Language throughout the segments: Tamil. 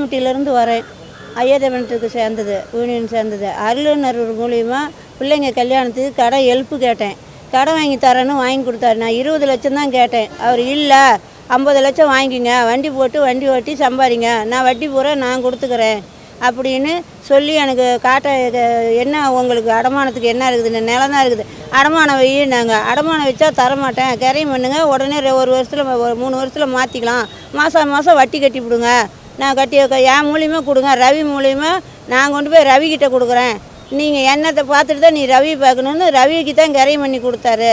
பண்ருட்டியிலேருந்து வரேன். ஐயாதேவனத்துக்கு சேர்ந்தது, யூனியன் சேர்ந்தது. அருளுநர் மூலிமா பிள்ளைங்க கல்யாணத்துக்கு கடன் ஹெல்ப்பு கேட்டேன். கடன் வாங்கி தரேன்னு வாங்கி கொடுத்தாரு. நான் 20 லட்சம் தான் கேட்டேன். அவர் இல்லை 50 லட்சம் வாங்கிங்க, வண்டி போட்டு வண்டி ஓட்டி சம்பாதிங்க, நான் வட்டி பூரா நான் கொடுத்துக்கிறேன் அப்படின்னு சொல்லி எனக்கு என்ன உங்களுக்கு அடமானத்துக்கு என்ன இருக்குது, நிலம் தான் இருக்குது, அடமானம் வையினாங்க. அடமானம் வச்சா தரமாட்டேன், கரையும் பண்ணுங்க, உடனே 1 வருஷத்தில் 3 வருஷத்தில் மாற்றிக்கலாம், மாதம் மாதம் வட்டி கட்டி விடுங்க, நான் கட்டி என் மூலியமாக கொடுங்க, ரவி மூலியமாக நான் கொண்டு போய் ரவிக்கிட்ட கொடுக்குறேன், நீங்கள் என்னத்தை பார்த்துட்டு தான் நீ ரவி பார்க்கணுன்னு ரவிக்கு தான் கரையும் பண்ணி கொடுத்தாரு.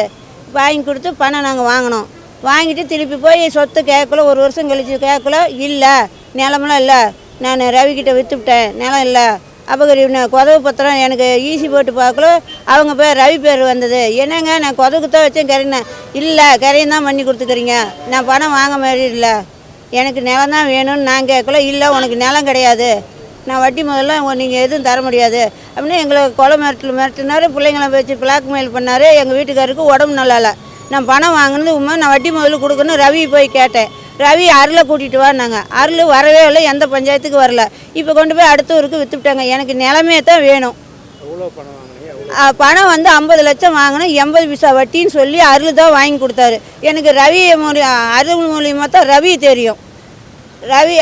வாங்கி கொடுத்து பணம் நாங்கள் வாங்கினோம். வாங்கிட்டு திருப்பி போய் சொத்து கேட்கல, 1 வருஷம் கழிச்சு கேட்கல, இல்லை நிலமெல்லாம் இல்லை, நான் ரவிக்கிட்ட விற்றுவிட்டேன், நிலம் இல்லை, அபகரிப்பு கொதவு பத்திரம் எனக்கு ஈசி போட்டு பார்க்கல, அவங்க பேர் ரவி பேர் வந்தது, என்னங்க நான் கொதவுக்கு தான் வச்சேன் கரையினேன், இல்லை கரையும் தான் பண்ணி கொடுத்துக்கிறீங்க, நான் பணம் வாங்க மாதிரி இல்லை, எனக்கு நிலம் தான் வேணும்னு நான் கேட்கல, இல்லை உனக்கு நிலம் கிடையாது, நான் வட்டி முதல்ல நீங்கள் எதுவும் தர முடியாது அப்படின்னு எங்களை கொலை மிரட்டினார். பிள்ளைங்களை வச்சு பிளாக்மெயில் பண்ணார். எங்கள் வீட்டுக்காருக்கு உடம்பு நல்லா இல்லை. நான் பணம் வாங்கினது நான் வட்டி முதல்ல கொடுக்கணும். ரவி போய் கேட்டேன். ரவி அருளை கூட்டிகிட்டு வான்னாங்க. அருள் வரவே இல்லை, எந்த பஞ்சாயத்துக்கு வரல. இப்போ கொண்டு போய் அடுத்த ஊருக்கு விற்றுவிட்டாங்க. எனக்கு நிலமே தான் வேணும். பணம் 50 லட்சம் வாங்கினேன், 80 பைசா வட்டின்னு சொல்லி அருள் தான் வாங்கி கொடுத்தாரு. எனக்கு ரவி அருள் மூலியமாக தான் ரவி தெரியும். ரவி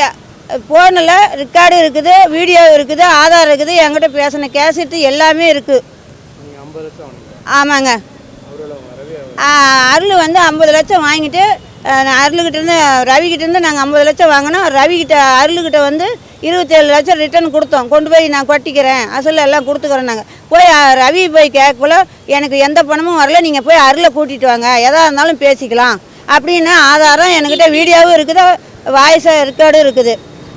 ஃபோனில் ரெக்கார்டு இருக்குது, வீடியோ இருக்குது, ஆதார் இருக்குது, என்கிட்ட பேசின கேசட்டு எல்லாமே இருக்குது. ஆமாங்க. அருள் 50 லட்சம் வாங்கிட்டு அருள்கிட்டேருந்து ரவிக்கிட்டேருந்து நாங்கள் 50 லட்சம் வாங்கினோம். அருள்கிட்ட 27 லட்சம் ரிட்டர்ன் கொடுத்தோம். கொண்டு போய் நான் கொட்டிக்கிறேன், அசல் எல்லாம் கொடுத்துக்கிறேன். நாங்கள் போய் ரவி போய் கேட்கல, எனக்கு எந்த பணமும் வரல, நீங்கள் போய் அருளை கூட்டிகிட்டு வாங்க, எதாக இருந்தாலும் பேசிக்கலாம் அப்படின்னு ஆதாரம் என்கிட்ட வீடியோவும் இருக்குது, வாய்ஸ் ரெக்கார்டும் இருக்குது.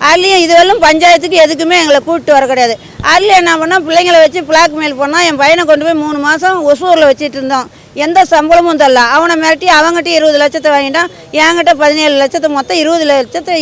அதுலேயும் இதுவரையும் பஞ்சாயத்துக்கு எதுக்குமே எங்களை கூப்பிட்டு வர கிடையாது. அதில் என்ன பண்ணால் பிள்ளைங்களை வச்சு பிளாக்மெயில் பண்ணால் என் பையனை கொண்டு போய் 3 மாதம் ஒசூரில் வச்சுட்டு இருந்தோம். எந்த சம்பளமும் தரல. அவனை மிரட்டி அவங்ககிட்ட 20 லட்சத்தை வாங்கிட்டான், என்கிட்ட 17 லட்சத்தை, மொத்தம் 20 லட்சத்தை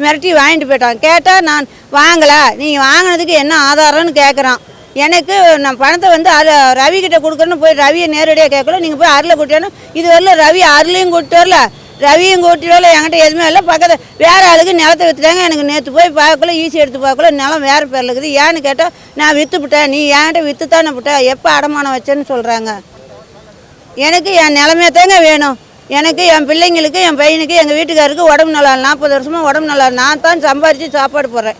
மிரட்டி வாங்கிட்டு போயிட்டான். கேட்டால் நான் வாங்கலை, நீங்கள் வாங்கினதுக்கு என்ன ஆதாரம்னு கேட்குறான். எனக்கு நான் பணத்தை ரவிக்கிட்ட கொடுக்குறேன்னு போய் ரவியை நேரடியாக கேட்கல, நீங்கள் போய் அருளை கூட்டியானு. இது வரல ரவி அருளையும் கூப்பிட்டு வரல, ரவியும் கூட்டிட்டு வரல, என்கிட்ட எதுவுமே இல்லை. பக்கத்தில் வேறு ஆளுக்கு நிலத்தை விற்றுட்டாங்க. எனக்கு நேற்று போய் பார்க்கல, ஈஸி எடுத்து பார்க்கல, நிலம் வேறு பேரில் இருக்குது. ஏன்னு கேட்டால் நான் விற்றுப்பிட்டேன், நீ என்கிட்ட விற்று தானே விட்ட, எப்போ அடமானம் வச்சேன்னு சொல்கிறாங்க. எனக்கு என் நிலமே தாங்க வேணும். எனக்கு என் பிள்ளைங்களுக்கு, என் பையனுக்கு, எங்கள் வீட்டுக்காருக்கு உடம்பு நல்லா 40 வருஷமாக உடம்பு நல்லா, நான் தான் சம்பாரித்து சாப்பாடு போடுறேன்.